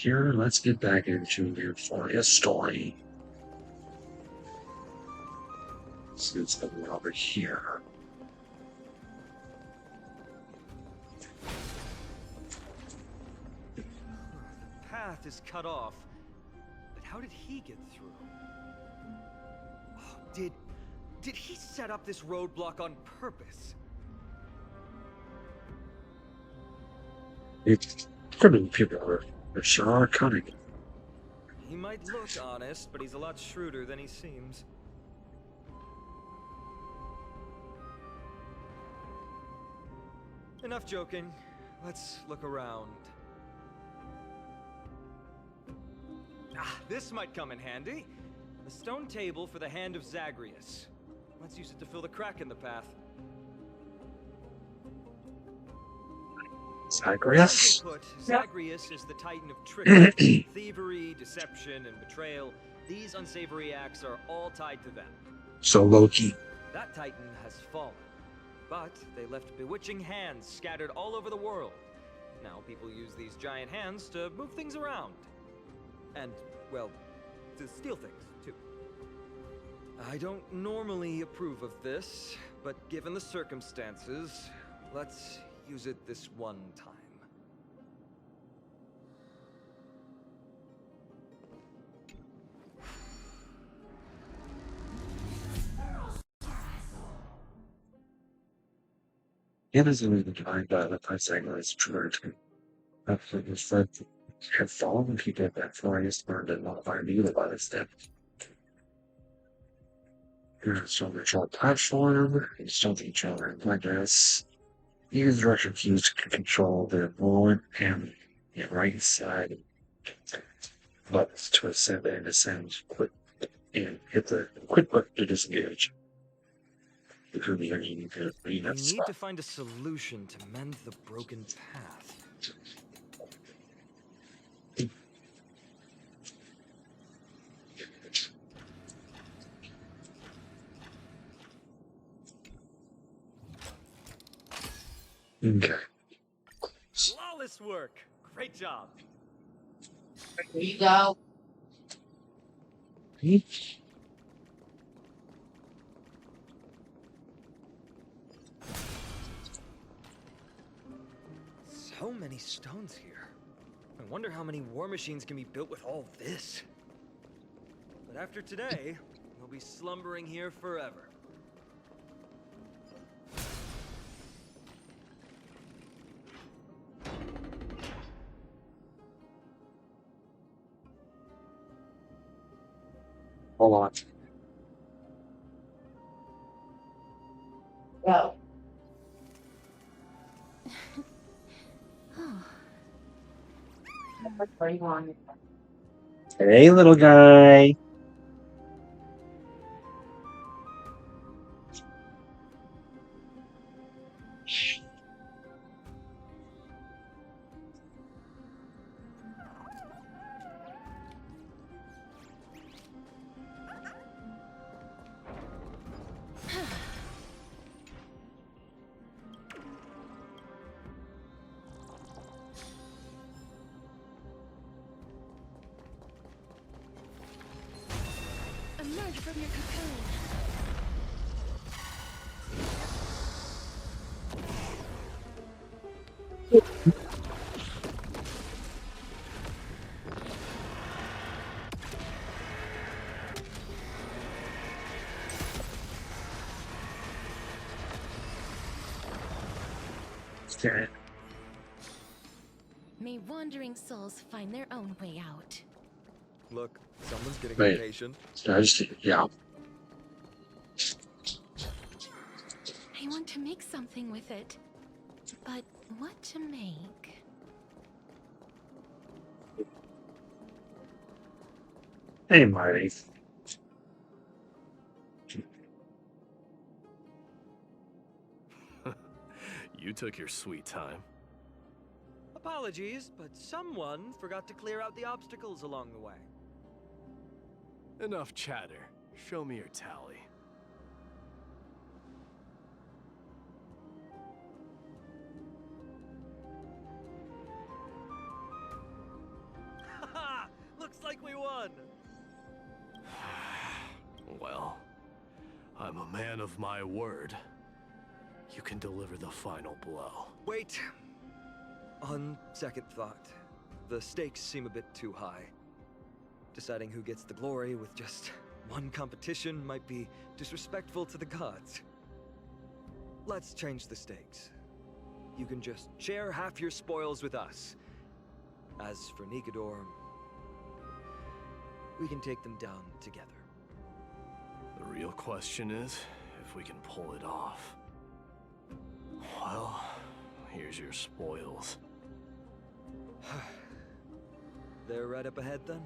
here. Let's get back into the Amphoreas story. See what's going on over here. The path is cut off, but how did he get through? Oh, did he set up this roadblock on purpose? It's criminal people are sure are cunning. He might look honest, but he's a lot shrewder than he seems. Enough joking. Let's look around. Ah, this might come in handy. The stone table for the Hand of Zagreus. Let's use it to fill the crack in the path. Zagreus? Simply put, Zagreus is the titan of trickery, thievery, deception, and betrayal. These unsavory acts are all tied to them. So Loki. That titan has fallen, but they left bewitching hands scattered all over the world. Now people use these giant hands to move things around. And, well, to steal things, too. I don't normally approve of this, but given the circumstances, let's use it this one time. It is only the divine battle by Zagreus triggered. After the threat had fallen, people at Amphoreas learned and modified immediately by this step. Here's some ritual platform, and something each other like this. Use direction keys to control the lower and the right side buttons to ascend and descend. Quit and hit the quit button to disengage. We need to find a solution to mend the broken path. Okay. Flawless work. Great job. There you go. So many stones here. I wonder how many war machines can be built with all this. But after today, we'll be slumbering here forever. Hold on. Go. Number 21. Hey, little guy. Emerge from your cocoon. Okay. May wandering souls find their own way out. Look, someone's getting Wait. impatient. Yeah. I want to make something with it. But what to make? Hey, Marty. You took your sweet time. Apologies, but someone forgot to clear out the obstacles along the way. Enough chatter. Show me your tally. I'm a man of my word. You can deliver the final blow. Wait. On second thought, the stakes seem a bit too high. Deciding who gets the glory with just one competition might be disrespectful to the gods. Let's change the stakes. You can just share half your spoils with us. As for Nikador, we can take them down together. The real question is if we can pull it off. Well, here's your spoils. They're right up ahead then?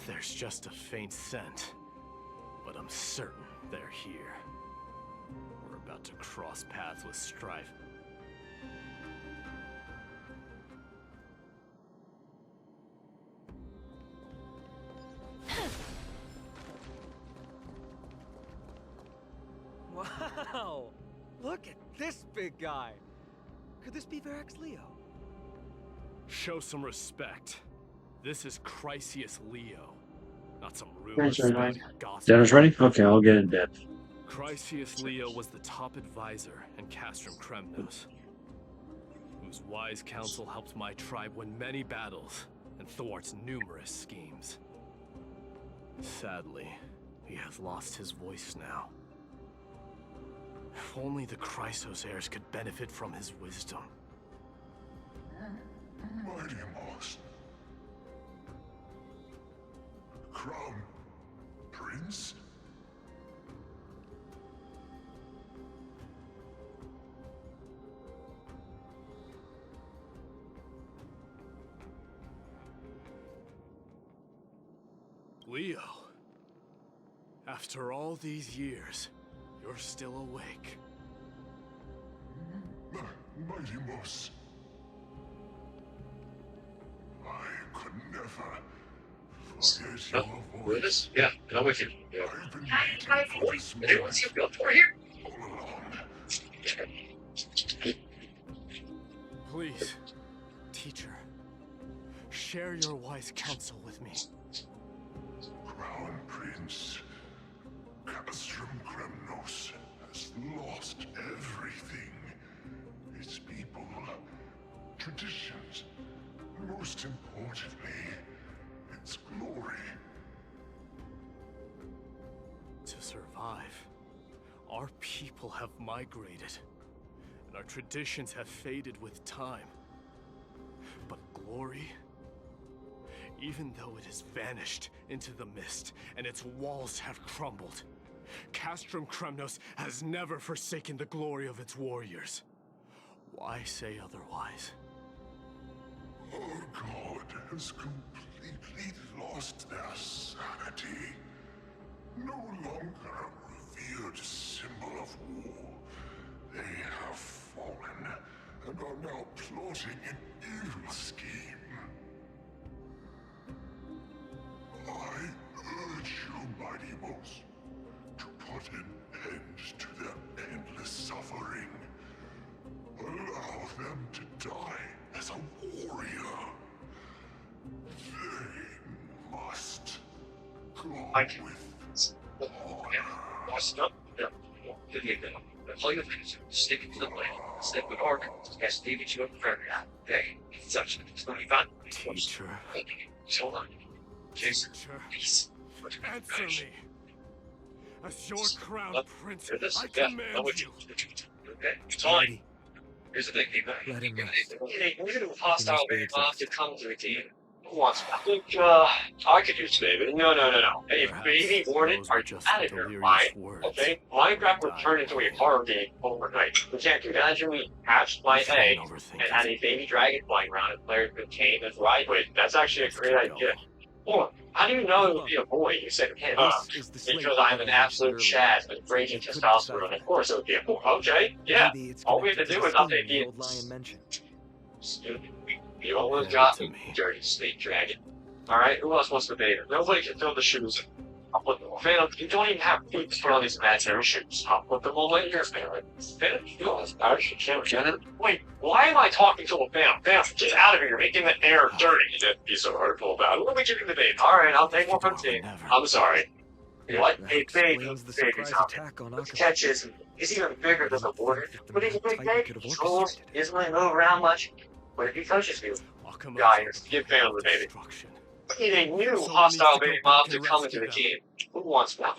There's just a faint scent, but I'm certain they're here. We're about to cross paths with strife. Wow! Look at this big guy! Could this be Varric's Leo? Show some respect. This is Chrysius Leo, not some Thanks, rumor everybody. spreading gossip. Dinner's ready? Okay, I'll get in depth. Chrysius Leo was the top advisor in Castrum Kremnos, whose wise counsel helped my tribe win many battles and thwarts numerous schemes. Sadly, he has lost his voice now. If only the Chrysos heirs could benefit from his wisdom. Mighty Moss. Crown Prince? Leo, after all these years, you're still awake. Mighty Moss. I could never forget your voice. Yeah, I'm with you. Yeah. I've been waiting for this moment see a build for here? all along. Please, teacher, share your wise counsel with me. Crown Prince Castrum Kremnos has lost everything. Its people, traditions, most importantly, its glory. To survive, our people have migrated, and our traditions have faded with time. But glory, even though it has vanished into the mist and its walls have crumbled, Castrum Kremnos has never forsaken the glory of its warriors. Why say otherwise? Our god has completely lost their sanity. No longer a revered symbol of war. They have fallen and are now plotting an evil scheme. I urge you, Mighty Moss, to put an end to their endless suffering. Allow them to die as a warrior. They must go with honor. All you have to do is stick it to the blade, stick with arc, as David you up for okay, such it's not even. Teacher, Hold on. Jason, teacher, please. answer me. As your crown prince, This I yeah, command I'm with you. Okay, it's fine. Lady, Here's the thing, Let him rest. We're hostile He must be very exhausted. to come to the team. Who wants I think, I could use baby. No. Hey, Perhaps baby warden, those are were you just out of the here? delirious Fine. words. Okay, Minecraft would turn into a horror game overnight. We can't imagine we hatched my egg Don't overthink and it. had a baby dragon flying around and players could tame and ride with. That's actually a Let's great keep idea. going. Or, how do you know it would be a boy? You said him. This is the slate Because I'm an that I absolute mentioned Chaz earlier. with raging You couldn't testosterone. decide. Of course it would be a boy. Okay, yeah. Maybe it's All we have to connected do is the scheme update the the old lion mentioned. Stupid. You almost Hand got it to me, me. dirty snake dragon. Alright, who else wants to bathe? Nobody can fill the shoes. I'll put them on. Phantom, you don't even have feet to put on these imaginary shoes. I'll put them on later, Phantom. Phantom, you know this. I can't get it. Wait, why am I talking to a Phantom? Phantom, get out of here. You're making the air dirty. You didn't be so hurtful about it. Let me give you the babe. Alright, I'll take one from the team. Never. I'm sorry. What? That A baby, explains the baby surprise zombie. attack on The Akaba. catch is, he's even bigger than the warden. But he's a big baby. Could have He rolls, orchestrated. he doesn't really move around much. But if he touches you, Akama's Guys, on give the Phainon the baby. destruction. we need a new Someone hostile needs to baby go mob back to and come into rescue the them. team. Who wants one?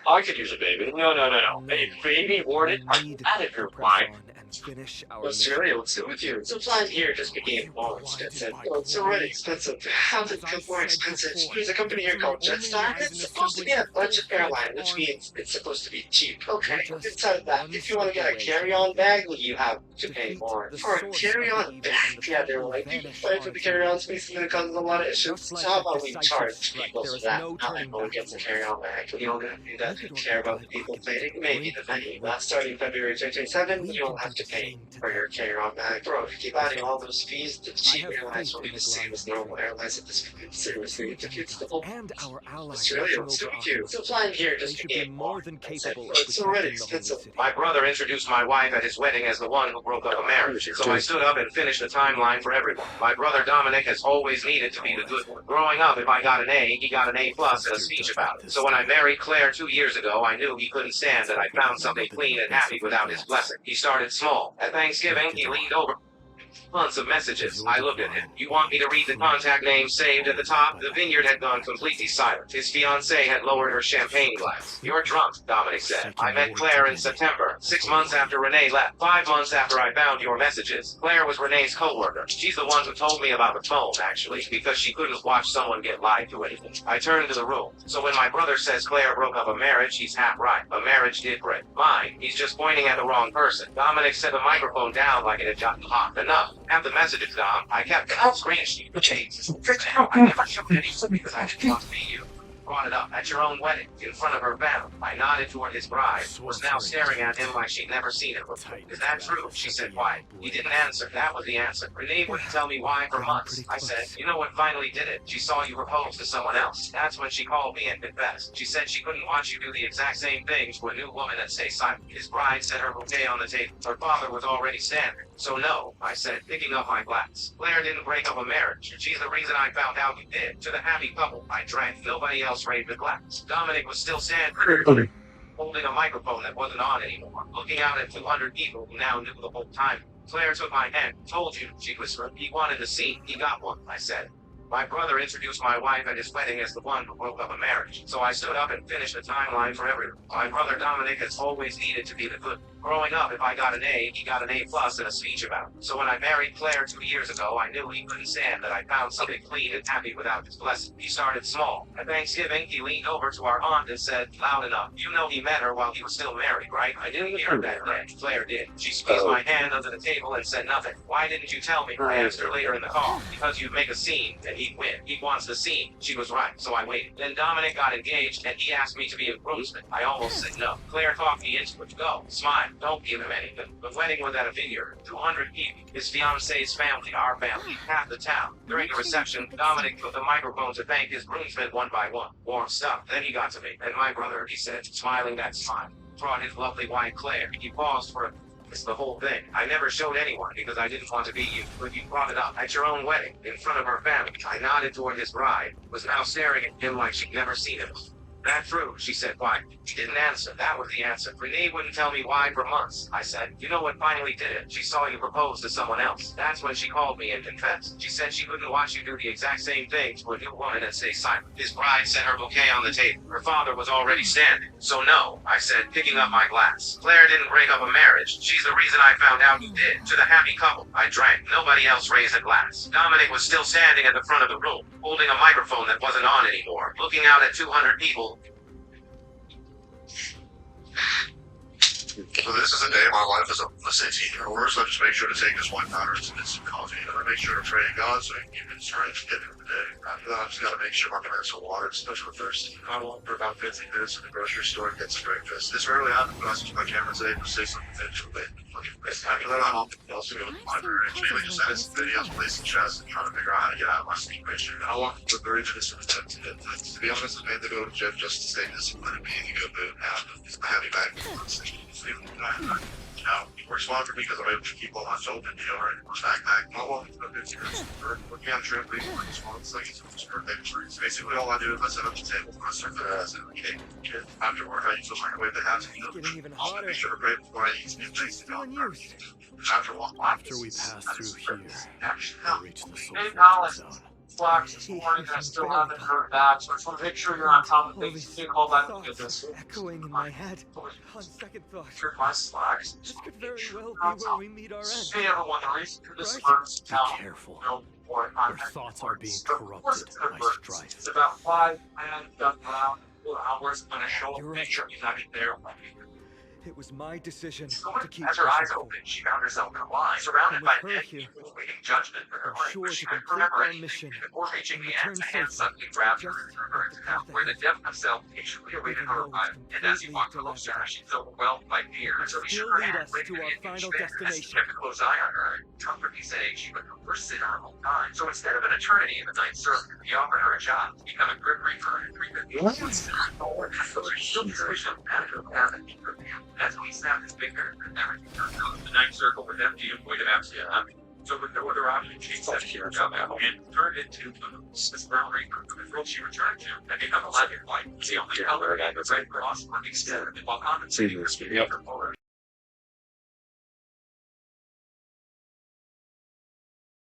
I could use a baby. No. A baby warden? Are you We need out of to your press mind? on and finish our What's mission. really what's with you? Sometimes here just became more expensive. Oh, it's already expensive. How's it become more expensive? There's a company here called Jetstar. It's supposed to be a budget airline, which means it's supposed to be cheap. Okay, inside that, if you want to get a carry-on bag, you have to pay more. For a carry-on bag? Yeah, they're like, you can pay for the carry-on space and it causes a lot of issues. So how about we charge people for that? Not everyone gets a carry-on bag. You don't have to do that to care about the people playing. Maybe the venue. Not starting February 2027, you don't have to pay for your carry-on bag. Bro, if you keep adding all those fees, the cheap airlines will be the same as normal airlines at this point. Seriously, it defeats the whole And our allies Australia, watching over so cute. Akaba. So flying here They just should be became more than capable of it's already protecting the holy expensive. city. My brother introduced my wife at his wedding as the one who broke up a marriage, so I stood up and finished the timeline for everyone. My brother Dominic has always needed to be the good one. Growing up, if I got an A, he got an A plus and a speech about it. So when I married Claire 2 years ago, I knew he couldn't stand that I found something clean and happy without his blessing. He started small. At Thanksgiving, he leaned over. Months of messages. I looked at him. You want me to read the contact names saved at the top? The vineyard had gone completely silent. His fiancée had lowered her champagne glass. You're drunk, Dominic said. I met Claire in September, 6 months after Renee left. 5 months after I found your messages. Claire was Renee's co-worker. She's the one who told me about the phone, actually, because she couldn't watch someone get lied to anything. I turned to the room. So when my brother says Claire broke up a marriage, he's half right. A marriage did break. Mine. He's just pointing at the wrong person. Dominic set the microphone down like it had gotten hot. Enough. Have the messages, Dom. I kept screen sheet. Jesus. I never showed any because I didn't want to be you. Brought it up at your own wedding, in front of her family. I nodded toward his bride, was now staring at him like she'd never seen him before. Is that true? She said, why? He didn't answer. That was the answer. Renee wouldn't tell me why for months. I said, you know what finally did it? She saw you propose to someone else. That's when she called me and confessed. She said she couldn't watch you do the exact same things to a new woman and stay silent. His bride set her bouquet on the table. Her father was already standing. So no, I said, picking up my glass. Claire didn't break up a marriage. She's the reason I found out you did. To the happy couple, I drank. Nobody else raised the glass. Dominic was still standing, holding a microphone that wasn't on anymore, looking out at 200 people who now knew the whole time. Claire took my hand. Told you, she whispered. He wanted a scene. He got one, I said. My brother introduced my wife at his wedding as the one who broke up a marriage, so I stood up and finished the timeline for everyone. My brother Dominic has always needed to be the good. Growing up, if I got an A, he got an A plus and a speech about it. So when I married Claire 2 years ago, I knew he couldn't stand that I found something clean and happy without his blessing. He started small. At Thanksgiving, he leaned over to our aunt and said, loud enough, you know he met her while he was still married, right? I didn't hear that day. Claire did. She squeezed my hand under the table and said nothing. Why didn't you tell me? I asked her later in the call. Because you'd make a scene, and he'd win. He wants the scene. She was right, so I waited. Then Dominic got engaged, and he asked me to be a groomsman. I almost said no. Claire talked me into it. Go, smile, don't give him anything. The wedding was at a vineyard, 200 people. His fiancée's family, our family, half the town. During the reception, Dominic took the microphone to thank his groomsmen one by one. Warm stuff. Then he got to me. And my brother, he said, smiling that smile, brought his lovely wife Claire. He paused for a It's the whole thing. I never showed anyone because I didn't want to be you, but you brought it up at your own wedding, in front of her family. I nodded toward his bride, was now staring at him like she'd never seen him. That true, she said. Why? She didn't answer. That was the answer. Renee wouldn't tell me why for months. I said, you know what finally did it? She saw you propose to someone else. That's when she called me and confessed. She said she couldn't watch you do the exact same thing to a new woman and stay silent. His bride set her bouquet on the table. Her father was already standing. So no, I said, picking up my glass. Claire didn't break up a marriage. She's the reason I found out you did. To the happy couple, I drank. Nobody else raised a glass. Dominic was still standing at the front of the room, holding a microphone that wasn't on anymore, looking out at 200 people. So this is a day of my life as a city. First, I just make sure to take this one powder and some coffee, and I make sure to pray to God so I can get strength to get through the day. After that, I just gotta make sure my parents have water, especially for thirsty. I walk for about 15 minutes to the grocery store and get some breakfast. This rarely happens, but I switch my camera today to say something eventually. After that, I hop to also go to the library and mainly just edit some videos, play some chess, and try to figure out how to get out of my situation. I walk to the bridge and just attempt to get that. To be honest, I made to go to the gym just to stay disciplined and be in a good mood. It's a heavy bag. Now, he works longer because I'm able to keep all my soap in the backpack. My one working on shrimp, leaving for this one, so it's basically all I do is I set up the table for myself and eat it. After work, I use the microwave to have to eat Getting even also hotter. make sure right before I eat new things. Still in use. After we pass through here, we'll reach the Hey, sulfur Alice. zone. Flax this morning and I still haven't heard back, so I just want to make sure you're on top of things. You can call back and get this. Echoing in my head. On second thought, Through my slacks. this could very well be where we meet our end. Hey everyone, the reason for this Right. emergency Be town. careful. No, boy, Your thoughts are being corrupted by strife. It's about 5 men ducked around 4 hours when I show up. You're Make right. sure he's not in there. It was my decision As to keep her eyes pushing opened, she found herself in a line, surrounded And by with her men here, waiting judgment for her I'm life. sure But she to couldn't complete remember our anything mission before reaching and the end. return A hand safely, suddenly grabbed her just and threw her into at the hell, path where the ahead. devil himself patiently awaited her Even though arrival. it's And as he completely walked closer, dilapidated. she was overwhelmed by fear. So he Still shook her lead hand, us waving to a our huge final finger as he destination. kept a close eye on her and comfortably saying she would prefer sit her whole time. So instead of an eternity in the Ninth Circle, he offered her a job to become a Grim Reaper and 350. That's when he snapped his finger and everything turned out. The Ninth Circle was empty and void of absolute nothing. So with no other option, she accepted her job and turned into this Grim Reaper, the world she returned to, and become a legend. Like, the only color again was red cross working together while compensating for speeding up her forward.